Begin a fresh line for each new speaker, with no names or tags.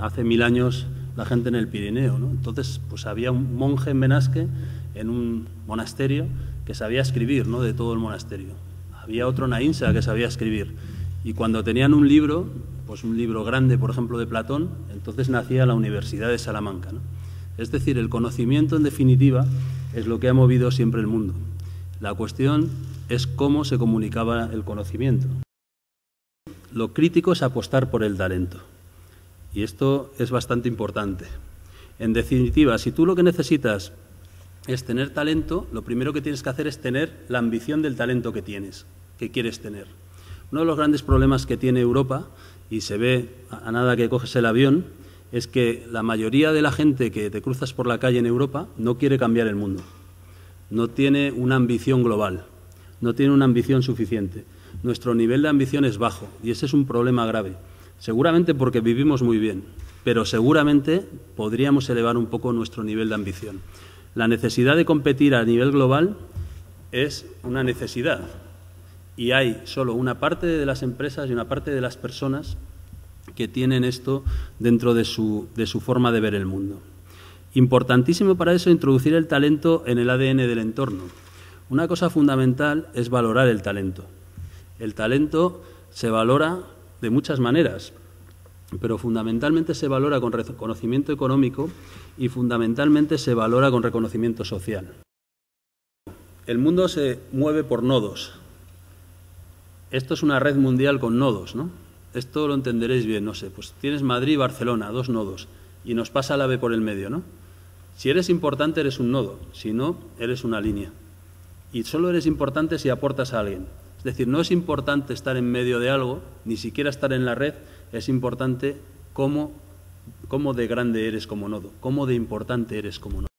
hace 1000 años la gente en el Pirineo, ¿no? Entonces, pues había un monje en Benasque, en un monasterio, que sabía escribir, ¿no?, de todo el monasterio. Había otro en Aínsa que sabía escribir. Y cuando tenían un libro, pues un libro grande, por ejemplo, de Platón, entonces nacía la Universidad de Salamanca, ¿no? Es decir, el conocimiento, en definitiva, es lo que ha movido siempre el mundo. La cuestión es cómo se comunicaba el conocimiento. Lo crítico es apostar por el talento. Y esto es bastante importante. En definitiva, si tú lo que necesitas es tener talento, lo primero que tienes que hacer es tener la ambición del talento que tienes, que quieres tener. Uno de los grandes problemas que tiene Europa, y se ve a nada que coges el avión, es que la mayoría de la gente que te cruzas por la calle en Europa no quiere cambiar el mundo. No tiene una ambición global, no tiene una ambición suficiente. Nuestro nivel de ambición es bajo y ese es un problema grave. Seguramente porque vivimos muy bien, pero seguramente podríamos elevar un poco nuestro nivel de ambición. La necesidad de competir a nivel global es una necesidad y hay solo una parte de las empresas y una parte de las personas que tienen esto dentro de su forma de ver el mundo. Importantísimo para eso introducir el talento en el ADN del entorno. Una cosa fundamental es valorar el talento. El talento se valora de muchas maneras, pero fundamentalmente se valora con reconocimiento económico y fundamentalmente se valora con reconocimiento social. El mundo se mueve por nodos. Esto es una red mundial con nodos, ¿no? Esto lo entenderéis bien, no sé, pues tienes Madrid y Barcelona, 2 nodos, y nos pasa el AVE por el medio, ¿no? Si eres importante eres un nodo, si no, eres una línea. Y solo eres importante si aportas a alguien. Es decir, no es importante estar en medio de algo, ni siquiera estar en la red, es importante cómo de grande eres como nodo, cómo de importante eres como nodo.